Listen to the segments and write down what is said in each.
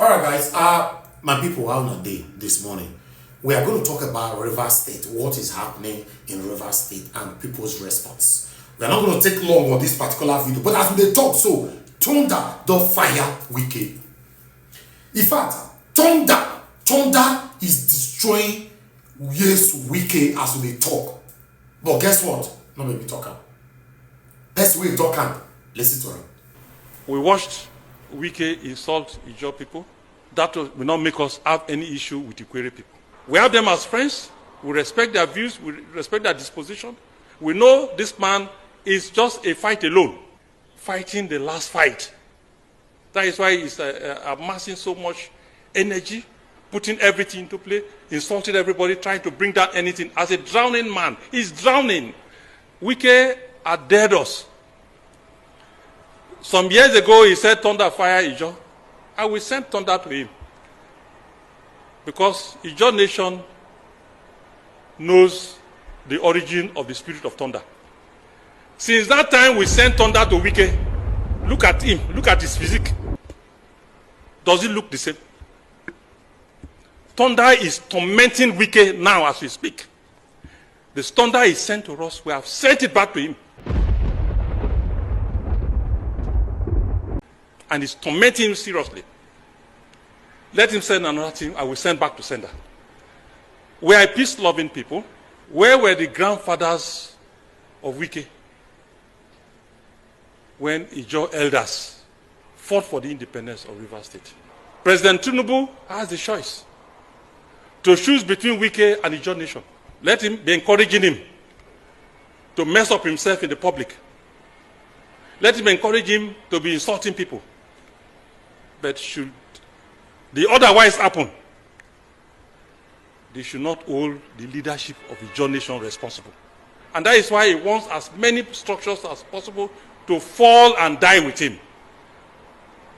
All right, guys. My people, how on a day this morning? We are going to talk about Rivers State, what is happening in Rivers State, and people's response. We are not going to take long on this particular video, but as we talk, so thunder the fire Wike. In fact, thunder is destroying yes Wike as we talk. But guess what? Not maybe talk. Best way talk. Listen to him. We watched Wike insult Ijaw people. That will not make us have any issue with Ikwere people. We have them as friends. We respect their views. We respect their disposition. We know this man is just a fight alone, fighting the last fight. That is why he's amassing so much energy, putting everything into play, insulting everybody, trying to bring down anything. As a drowning man, he's drowning. Wike had dared us. Some years ago, he said, thunder, fire, Ijaw. I will send thunder to him. Because Ijaw nation knows the origin of the spirit of thunder. Since that time, we sent thunder to Wike. Look at him. Look at his physique. Does it look the same? Thunder is tormenting Wike now as we speak. The thunder is sent to us. We have sent it back to him. And it's tormenting him seriously. Let him send another thing, I will send back to sender. We are peace-loving people. Where were the grandfathers of Wike when Ijaw elders fought for the independence of Rivers State? President Tinubu has the choice to choose between Wike and Ijaw nation. Let him be encouraging him to mess up himself in the public. Let him encourage him to be insulting people. But should the otherwise happen, they should not hold the leadership of the Ijaw nation responsible. And that is why he wants as many structures as possible to fall and die with him.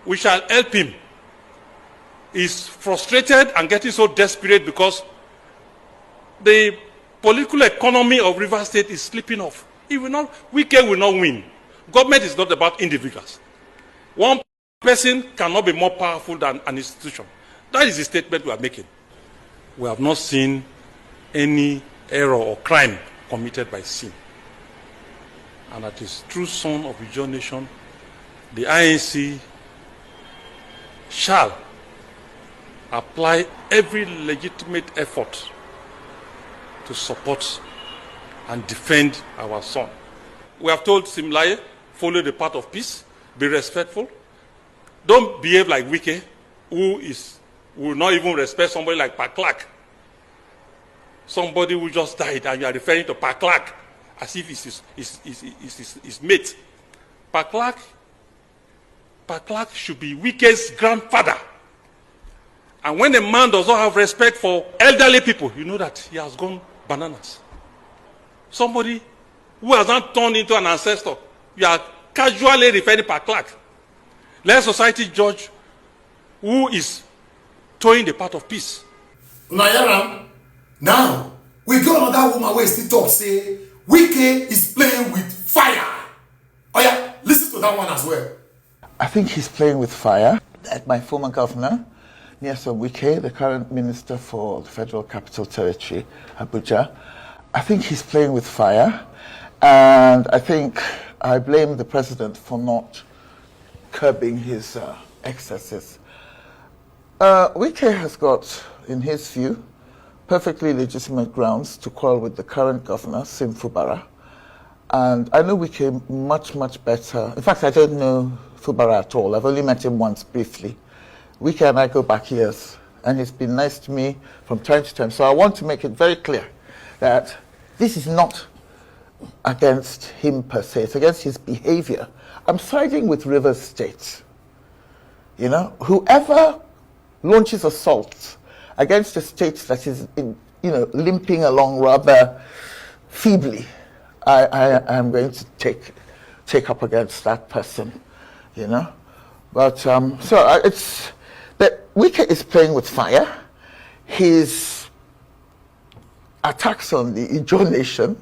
We shall help him. He's frustrated and getting so desperate because the political economy of Rivers State is slipping off. Wike will not win. Government is not about individuals. One person cannot be more powerful than an institution. That is the statement we are making. We have not seen any error or crime committed by sin. And that is true son of the Ijaw nation, the INC shall apply every legitimate effort to support and defend our son. We have told Simlaye, follow the path of peace, be respectful. Don't behave like Wike, who will not even respect somebody like Paklak. Somebody who just died, and you are referring to Paklak as if it's his mate. Paklak should be Wike's grandfather. And when a man does not have respect for elderly people, you know that he has gone bananas. Somebody who has not turned into an ancestor, you are casually referring to Paklak. Let society judge who is towing the path of peace. Now, we got another woman where still talk say Wike is playing with fire. Oh yeah, listen to that one as well. I think he's playing with fire. That my former governor, Nyesom Wike, the current minister for the Federal Capital Territory, Abuja, I think he's playing with fire. And I think I blame the president for not curbing his excesses. Wike has got, in his view, perfectly legitimate grounds to quarrel with the current governor, Sim Fubara. And I know Wike much better. In fact, I don't know Fubara at all. I've only met him once briefly. Wike and I go back years, and he's been nice to me from time to time. So I want to make it very clear that this is not against him per se, it's against his behavior. I'm siding with Rivers State. You know, whoever launches assaults against a state that is, limping along rather feebly, I am going to take up against that person, you know. But it's that Wike is playing with fire. His attacks on the Ijaw nation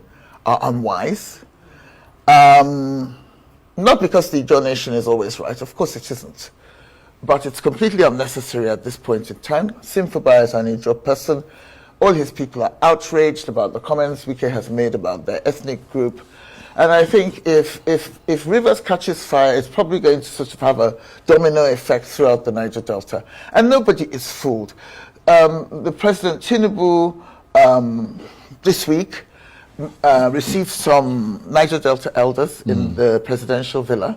are unwise. Not because the Ijaw nation is always right, of course it isn't. but it's completely unnecessary at this point in time. Fubara is an injured person. All his people are outraged about the comments Wike has made about their ethnic group. And I think if Rivers catches fire, it's probably going to sort of have a domino effect throughout the Niger Delta. And nobody is fooled. The President Tinubu this week received some Niger Delta elders in the presidential villa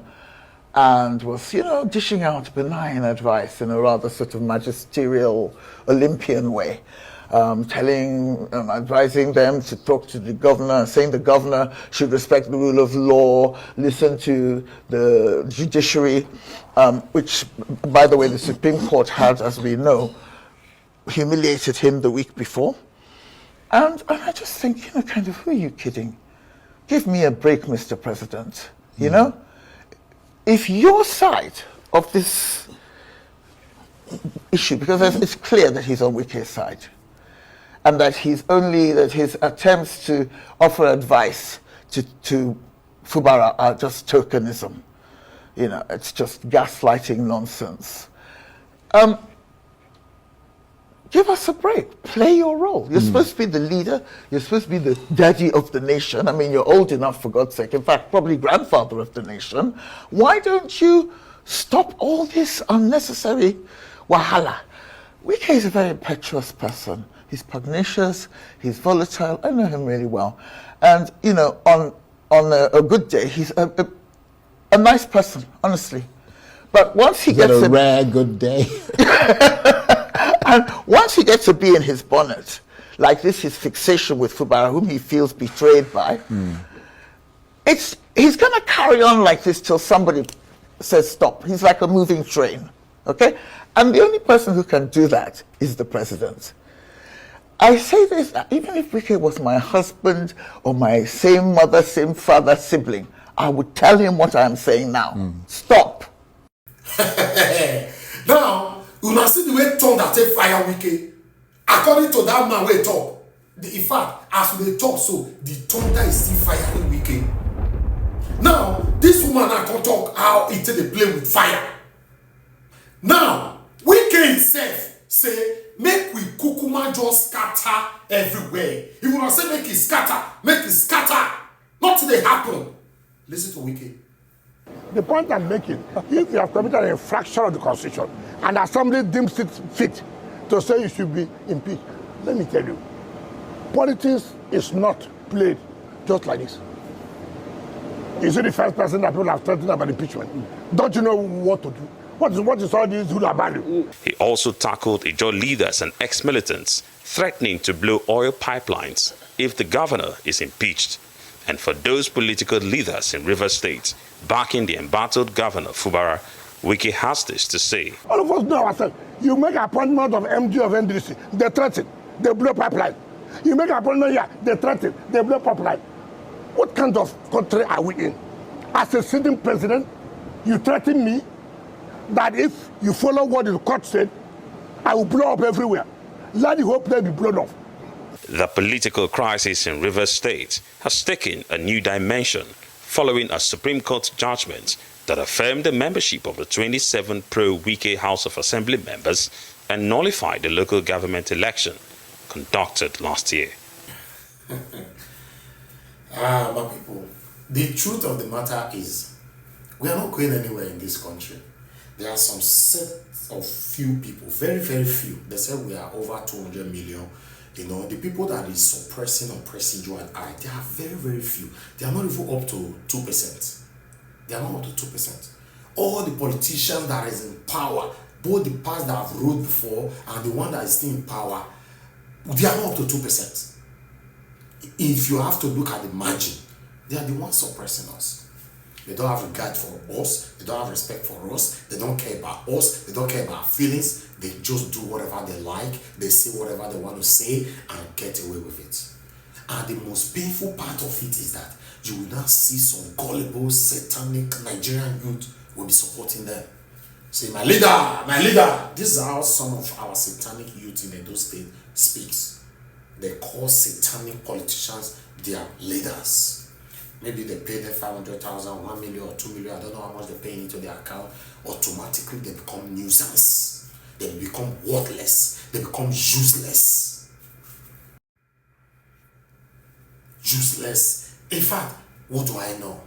and was, dishing out benign advice in a rather sort of magisterial Olympian way. Advising them to talk to the governor, saying the governor should respect the rule of law, listen to the judiciary, which, by the way, the Supreme Court had, as we know, humiliated him the week before. And I just think, who are you kidding? Give me a break, Mr. President. If your side of this issue, because it's clear that he's on Wike's side, and that his attempts to offer advice to Fubara are just tokenism. It's just gaslighting nonsense. Give us a break. Play your role. You're supposed to be the leader. You're supposed to be the daddy of the nation. I mean, you're old enough, for God's sake. In fact, probably grandfather of the nation. Why don't you stop all this unnecessary wahala? Wike is a very impetuous person. He's pugnacious, he's volatile. I know him really well. And, on a good day, he's a nice person, honestly. But once he gets a rare good day. And once he gets to be in his bonnet, like this, his fixation with Fubara, whom he feels betrayed by, he's going to carry on like this till somebody says stop. He's like a moving train, okay? And the only person who can do that is the president. I say this, even if Wike was my husband or my same mother, same father, sibling, I would tell him what I'm saying now. Stop. Now, you now see the way tongue that take fire Wike. According to that man wey talk, in fact, as we talk so, the thunder is still firing Wike. Now, this woman I can talk how it they play with fire. Now, Wike himself say, make we kukuma just scatter everywhere. He will not say make it scatter. Nothing they happen. Listen to Wike. The point I'm making, if you have committed an infraction of the Constitution and Assembly deems it fit to say you should be impeached, let me tell you, politics is not played just like this. Is it the first person that people have threatened about impeachment? Don't you know what to do? What is all this do about it? He also tackled Ijaw leaders and ex-militants threatening to blow oil pipelines if the governor is impeached. And for those political leaders in Rivers State backing the embattled governor Fubara, Wike has this to say. All of us know ourselves. You make an appointment of MD of NDC, they threaten, they blow pipeline. You make an appointment here, they threaten, they blow pipeline. What kind of country are we in? As a sitting president, you threaten me that if you follow what the court said, I will blow up everywhere. Let the whole place be blown off. The political crisis in Rivers State has taken a new dimension following a Supreme Court judgment that affirmed the membership of the 27 pro-Wike House of Assembly members and nullified the local government election conducted last year. My people, the truth of the matter is we are not going anywhere in this country. There are some set of few people, very, very few. They say we are over 200 million. The people that is suppressing, oppressing you and I, they are very, very few. They are not even up to 2%. They are not up to 2%. All the politicians that is in power, both the parts that have ruled before and the one that is still in power, they are not up to 2%. If you have to look at the margin, they are the ones suppressing us. They don't have regard for us. They don't have respect for us. They don't care about us. They don't care about our feelings. They just do whatever they like. They say whatever they want to say and get away with it. And the most painful part of it is that you will now see some gullible, satanic Nigerian youth will be supporting them. Say, my leader. This is how some of our satanic youth in Edo State speaks. They call satanic politicians their leaders. maybe they pay them 500,000, 1 million or 2 million, I don't know how much they pay into their account, automatically they become nuisance. They become worthless. They become useless. Useless. In fact, what do I know?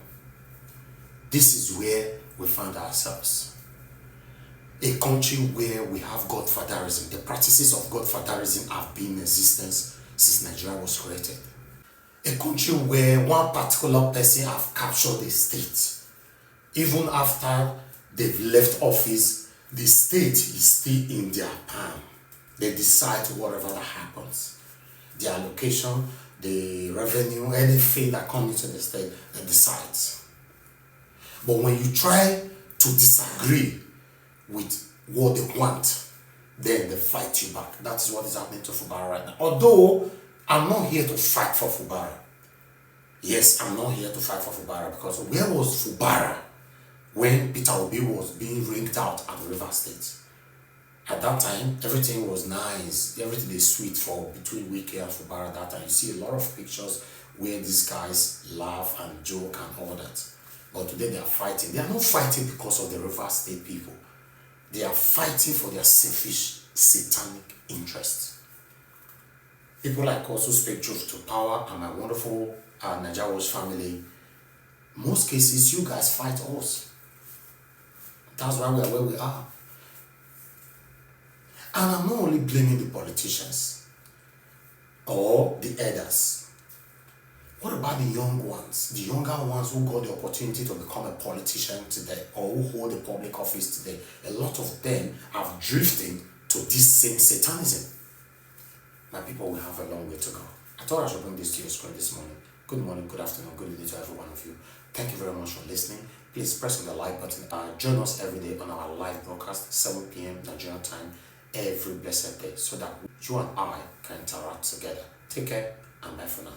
This is where we find ourselves. A country where we have godfatherism. The practices of godfatherism have been in existence since Nigeria was created. A country where one particular person have captured the state. Even after they've left office, the state is still in their palm. They decide whatever that happens. The allocation, the revenue, anything that comes into the state, they decide. But when you try to disagree with what they want, then they fight you back. That is what is happening to Fubara right now. Although, I'm not here to fight for Fubara. Yes, I'm not here to fight for Fubara, because where was Fubara when Peter Obi was being ringed out at River State? At that time, everything was nice. Everything is sweet for between Wike and Fubara that time. You see a lot of pictures where these guys laugh and joke and all that. But today they are fighting. They are not fighting because of the River State people. They are fighting for their selfish, satanic interests. People like us who speak truth to power and my wonderful NAIJA family, most cases you guys fight us. That's why we are where we are. And I'm not only blaming the politicians or the elders. What about the young ones, the younger ones who got the opportunity to become a politician today or who hold a public office today? A lot of them have drifted to this same satanism. My people will have a long way to go. I thought I should bring this to your screen this morning. Good morning, good afternoon, good evening to every one of you. Thank you very much for listening. Please press on the like button. Join us every day on our live broadcast, 7 p.m. Nigerian time, every blessed day, so that you and I can interact together. Take care and bye for now.